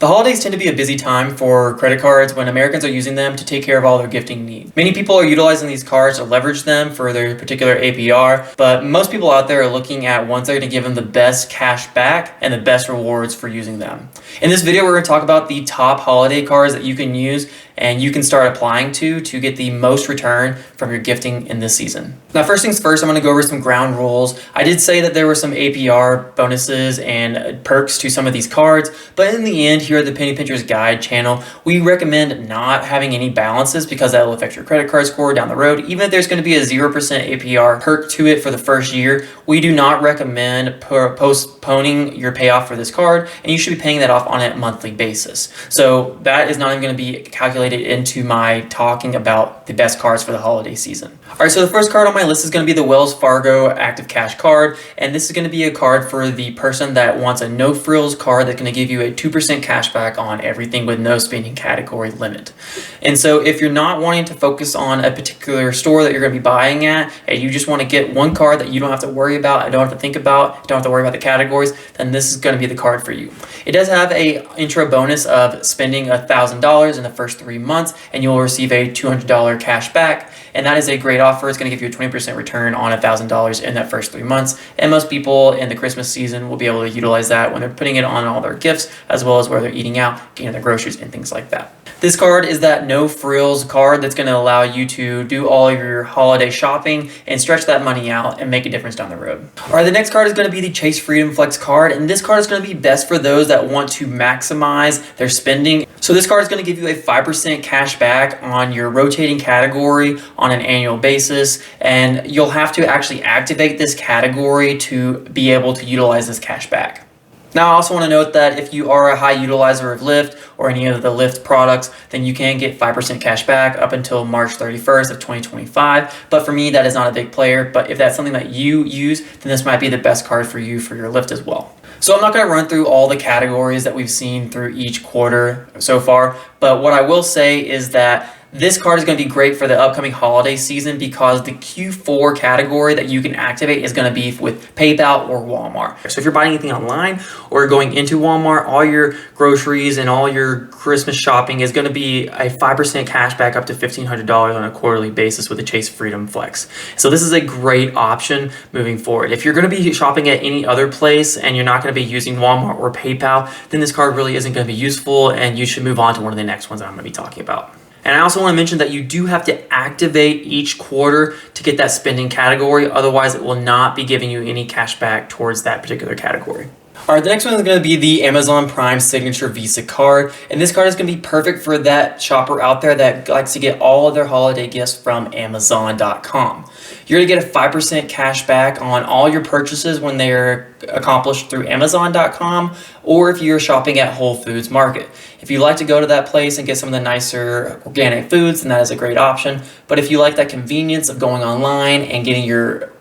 The holidays tend to be a busy time for credit cards when Americans are using them to take care of all their gifting needs. Many people are utilizing these cards to leverage them for their particular APR, but most people out there are looking at ones that are going to give them the best cash back and the best rewards for using them. In this video, we're going to talk about the top holiday cards that you can use and you can start applying to get the most return from your gifting in this season. Now, first things first, I'm going to go over some ground rules. I did say that there were some APR bonuses and perks to some of these cards, but in the end, here at the Penny Pinchers Guide channel, we recommend not having any balances because that will affect your credit card score down the road. Even if there's going to be a 0% APR perk to it for the first year, we do not recommend postponing your payoff for this card, and you should be paying that off on a monthly basis. So that is not even going to be calculated into my talking about the best cards for the holiday season. All right, so the first card on my list is going to be the Wells Fargo Active Cash card, and this is going to be a card for the person that wants a no frills card that's going to give you a 2% cash back on everything with no spending category limit. And so if you're not wanting to focus on a particular store that you're going to be buying at, and you just want to get one card that you don't have to worry about, and don't have to think about, don't have to worry about the categories, then this is going to be the card for you. It does have a intro bonus of spending $1,000 in the first 3 months, and you'll receive a $200 cash back, and that is a great offer. It's going to give you a 20% return on $1,000 in that first 3 months, and most people in the Christmas season will be able to utilize that when they're putting it on all their gifts, as well as where they're eating out, getting their groceries, and things like that. This card is that no frills card that's going to allow you to do all of your holiday shopping and stretch that money out and make a difference down the road. All right, the next card is going to be the Chase Freedom Flex card, and this card is going to be best for those that want to maximize their spending. So this card is going to give you a 5% cash back on your rotating category on an annual basis, and you'll have to actually activate this category to be able to utilize this cash back. Now, I also want to note that if you are a high utilizer of Lyft or any of the Lyft products, then you can get 5% cash back up until March 31st of 2025. But for me, that is not a big player. But if that's something that you use, then this might be the best card for you for your Lyft as well. So I'm not going to run through all the categories that we've seen through each quarter so far. But what I will say is that this card is going to be great for the upcoming holiday season because the Q4 category that you can activate is going to be with PayPal or Walmart. So if you're buying anything online or going into Walmart, all your groceries and all your Christmas shopping is going to be a 5% cash back up to $1,500 on a quarterly basis with the Chase Freedom Flex. So this is a great option moving forward. If you're going to be shopping at any other place and you're not going to be using Walmart or PayPal, then this card really isn't going to be useful and you should move on to one of the next ones that I'm going to be talking about. And I also want to mention that you do have to activate each quarter to get that spending category. Otherwise, it will not be giving you any cash back towards that particular category. All right, the next one is going to be the Amazon Prime Signature Visa card. And this card is going to be perfect for that shopper out there that likes to get all of their holiday gifts from Amazon.com. You're going to get a 5% cash back on all your purchases when they're accomplished through Amazon.com or if you're shopping at Whole Foods Market. If you like to go to that place and get some of the nicer organic foods, then that is a great option. But if you like that convenience of going online and getting your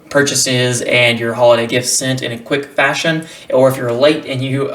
purchases and your holiday gifts sent in a quick fashion, or if you're late and you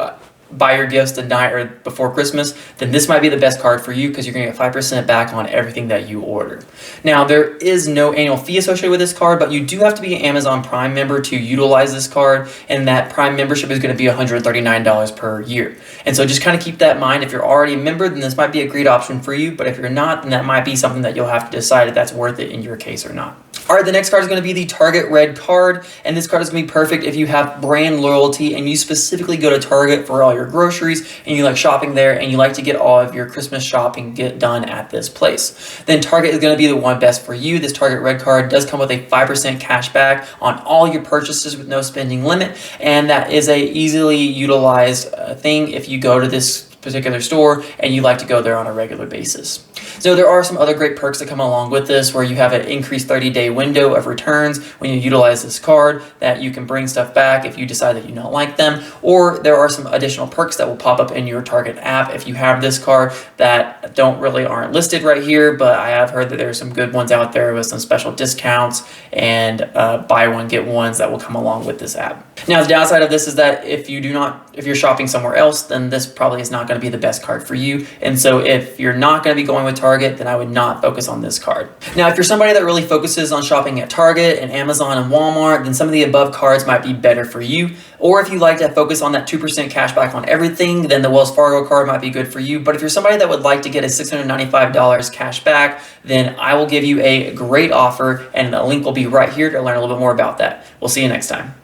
buy your gifts the night or before Christmas, then this might be the best card for you because you're going to get 5% back on everything that you order. Now, there is no annual fee associated with this card, but you do have to be an Amazon Prime member to utilize this card, and that Prime membership is going to be $139 per year. And so just kind of keep that in mind. If you're already a member, then this might be a great option for you, but if you're not, then that might be something that you'll have to decide if that's worth it in your case or not. All right, the next card is going to be the Target Red card, and this card is going to be perfect if you have brand loyalty and you specifically go to Target for all your groceries and you like shopping there and you like to get all of your Christmas shopping done at this place. Then Target is going to be the one best for you. This Target Red card does come with a 5% cash back on all your purchases with no spending limit, and that is a easily utilized thing if you go to this particular store and you like to go there on a regular basis. So there are some other great perks that come along with this where you have an increased 30-day window of returns when you utilize this card, that you can bring stuff back if you decide that you don't like them, or there are some additional perks that will pop up in your Target app if you have this card that aren't listed right here, but I have heard that there are some good ones out there with some special discounts and buy one get ones that will come along with this app. Now, the downside of this is that if you're shopping somewhere else, then this probably is not going to be the best card for you. And so if you're not going to be going with Target, then I would not focus on this card. Now, if you're somebody that really focuses on shopping at Target and Amazon and Walmart, then some of the above cards might be better for you. Or if you like to focus on that 2% cash back on everything, then the Wells Fargo card might be good for you. But if you're somebody that would like to get a $695 cash back, then I will give you a great offer, and the link will be right here to learn a little bit more about that. We'll see you next time.